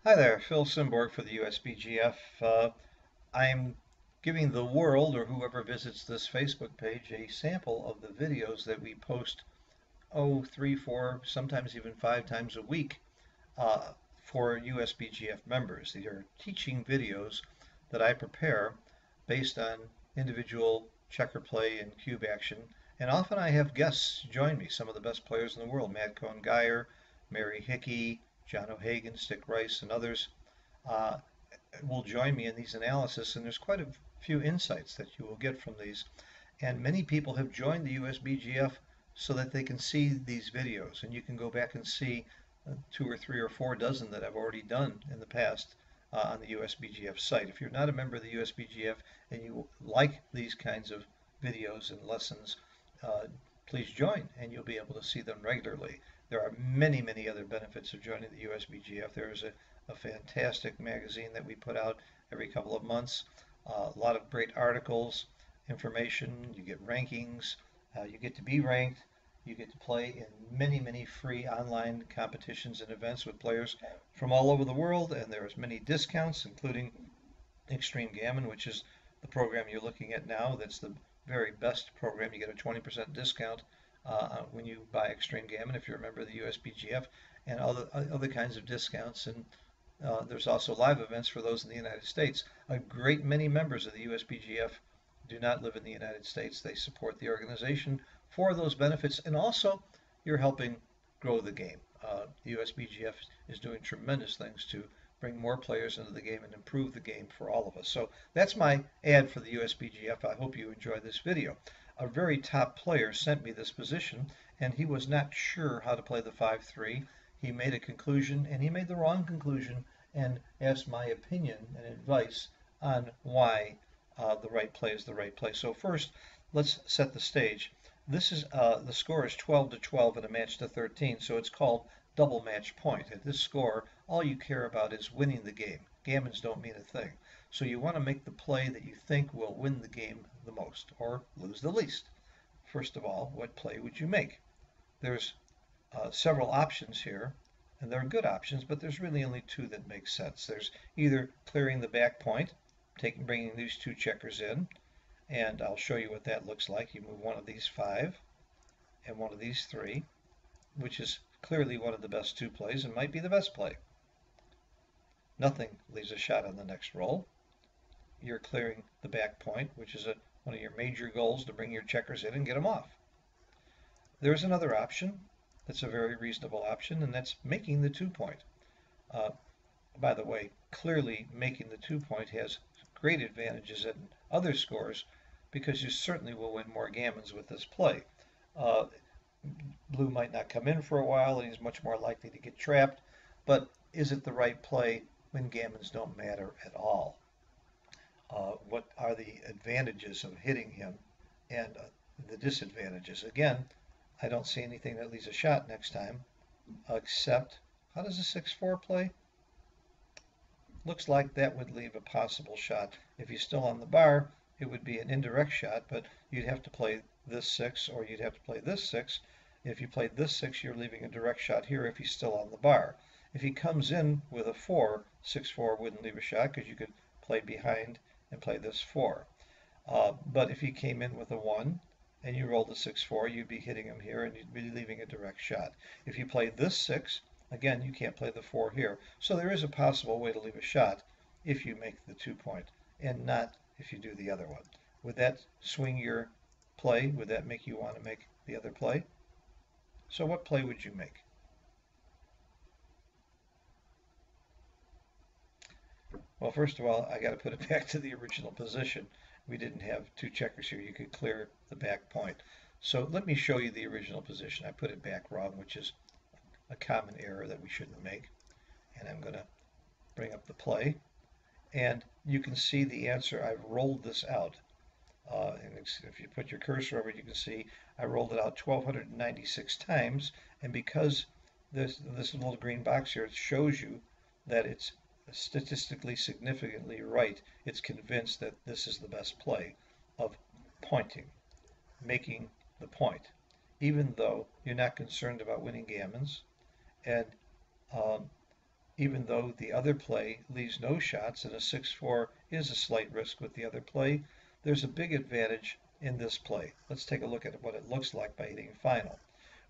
Hi there, Phil Simborg for the USBGF. I'm giving the world, or whoever visits this Facebook page, a sample of the videos that we post, three, four, sometimes even five times a week uh, for USBGF members. These are teaching videos that I prepare based on individual checker play and cube action. And often I have guests join me, some of the best players in the world, Matt Cohen-Geyer, Mary Hickey, John O'Hagan, Stick Rice, and others uh, will join me in these analysis. And there's quite a few insights that you will get from these. And many people have joined the USBGF so that they can see these videos. And you can go back and see two or three or four dozen that I've already done in the past on the USBGF site. If you're not a member of the USBGF and you like these kinds of videos and lessons, uh, please join and you'll be able to see them regularly. There are many, many other benefits of joining the USBGF. There is a fantastic magazine that we put out every couple of months. A lot of great articles, information, you get rankings, you get to be ranked, you get to play in many, many free online competitions and events with players from all over the world, and there's many discounts, including Extreme Gammon, which is the program you're looking at now. That's the very best program. You get a 20% discount when you buy Extreme Gammon if you're a member of the USBGF, and other kinds of discounts. And there's also live events for those in the United States. A great many members of the USBGF do not live in the United States. They support the organization for those benefits, and also you're helping grow the game. The USBGF is doing tremendous things to bring more players into the game and improve the game for all of us. So that's my ad for the USBGF. I hope you enjoy this video. A very top player sent me this position, and he was not sure how to play the 5-3. He made a conclusion, and he made the wrong conclusion, and asked my opinion and advice on why the right play is the right play. So first, let's set the stage. This is the score is 12 to 12 in a match to 13, so it's called double match point. At this score, all you care about is winning the game. Gammons don't mean a thing. So you want to make the play that you think will win the game the most or lose the least. First of all, what play would you make? There's several options here, and they're good options, but there's really only two that make sense. There's either clearing the back point, bringing these two checkers in, and I'll show you what that looks like. You move one of these 5 and one of these 3, which is clearly one of the best two plays and might be the best play. Nothing leaves a shot on the next roll. You're clearing the back point, which is one of your major goals, to bring your checkers in and get them off. There's another option that's a very reasonable option, and that's making the 2-point. By the way, clearly making the 2-point has great advantages in other scores because you certainly will win more gammons with this play. Uh, Blue might not come in for a while and he's much more likely to get trapped, but is it the right play when gammons don't matter at all? What are the advantages of hitting him and the disadvantages? Again, I don't see anything that leaves a shot next time, except, how does a 6-4 play? Looks like that would leave a possible shot. If he's still on the bar, it would be an indirect shot, but you'd have to play this 6 or you'd have to play this 6. If you played this 6, you're leaving a direct shot here if he's still on the bar. If he comes in with a 4, 6-4 wouldn't leave a shot because you could play behind and play this 4. But if he came in with a 1 and you rolled a 6-4, you'd be hitting him here and you'd be leaving a direct shot. If you played this 6, again, you can't play the 4 here. So there is a possible way to leave a shot if you make the 2-point and not if you do the other one. Would that swing your play? Would that make you want to make the other play? So what play would you make? Well, first of all, I got to put it back to the original position. We didn't have two checkers here. You could clear the back point. So let me show you the original position. I put it back wrong, which is a common error that we shouldn't make. And I'm going to bring up the play. And you can see the answer. I've rolled this out. And if you put your cursor over it, you can see I rolled it out 1,296 times. And because this little green box here shows you that it's statistically significantly right, it's convinced that this is the best play of pointing, making the point, even though you're not concerned about winning gammons, and even though the other play leaves no shots and a 6-4 is a slight risk with the other play, there's a big advantage in this play. Let's take a look at what it looks like by hitting final.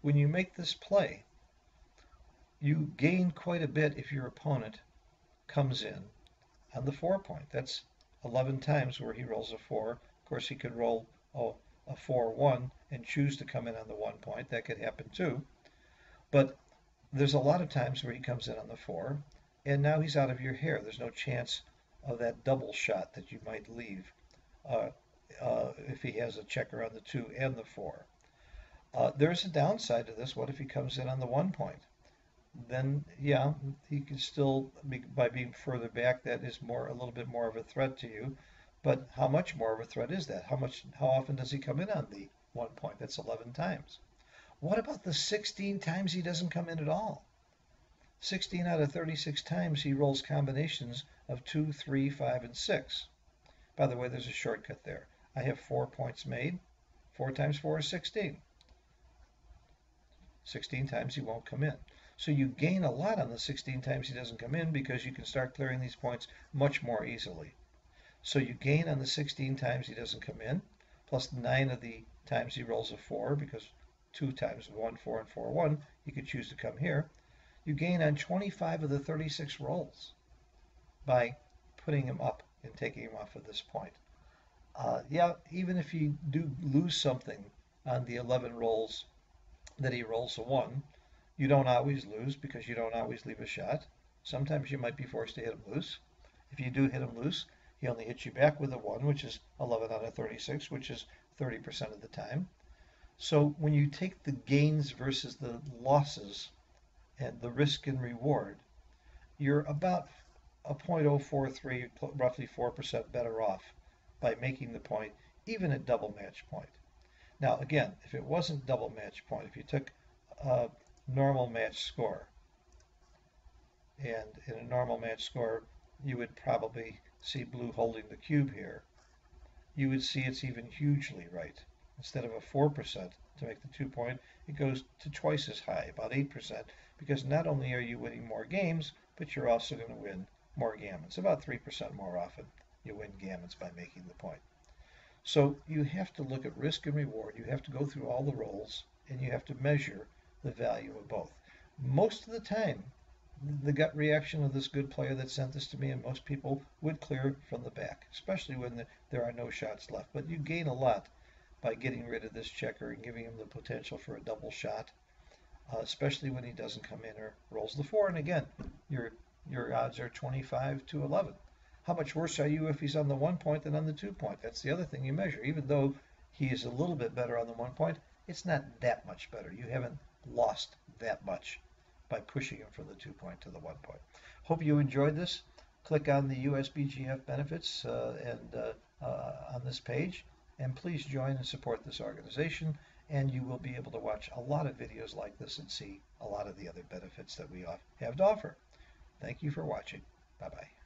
When you make this play, you gain quite a bit if your opponent comes in on the 4-point. That's 11 times where he rolls a 4. Of course, he could roll a 4-1 and choose to come in on the 1-point. That could happen too. But there's a lot of times where he comes in on the 4, and now he's out of your hair. There's no chance of that double shot that you might leave if he has a checker on the 2 and the 4. There's a downside to this. What if he comes in on the 1-point? Then, yeah, he can still, by being further back, that is a little bit more of a threat to you. But how much more of a threat is that? How often does he come in on the 1-point? That's 11 times. What about the 16 times he doesn't come in at all? 16 out of 36 times he rolls combinations of 2, 3, 5, and 6. By the way, there's a shortcut there. I have 4 points made. 4 times 4 is 16. 16 times he won't come in. So you gain a lot on the 16 times he doesn't come in because you can start clearing these points much more easily. So you gain on the 16 times he doesn't come in, plus 9 of the times he rolls a 4, because 2 times 1, 4, and 4, 1, you could choose to come here. You gain on 25 of the 36 rolls by putting him up and taking him off of this point. Yeah, even if you do lose something on the 11 rolls that he rolls a 1, you don't always lose because you don't always leave a shot. Sometimes you might be forced to hit him loose. If you do hit him loose, he only hits you back with a 1, which is 11 out of 36, which is 30% of the time. So when you take the gains versus the losses and the risk and reward, you're about a 0.043, roughly 4% better off by making the point, even at double match point. Now, again, if it wasn't double match point, if you took a normal match score, and in a normal match score, you would probably see blue holding the cube here. You would see it's even hugely right. Instead of a 4% to make the 2-point, it goes to twice as high, about 8%, because not only are you winning more games, but you're also going to win more gammons. About 3% more often you win gammons by making the point. So you have to look at risk and reward. You have to go through all the rolls, and you have to measure the value of both. Most of the time, the gut reaction of this good player that sent this to me, and most people, would clear from the back, especially when there are no shots left. But you gain a lot by getting rid of this checker and giving him the potential for a double shot, especially when he doesn't come in or rolls the 4. And again, your odds are 25 to 11. How much worse are you if he's on the 1-point than on the 2-point? That's the other thing you measure. Even though he is a little bit better on the 1-point, it's not that much better. You haven't lost that much by pushing him from the 2-point to the 1-point. Hope you enjoyed this. Click on the USBGF benefits on this page, and please join and support this organization, and you will be able to watch a lot of videos like this and see a lot of the other benefits that we have to offer. Thank you for watching. Bye-bye.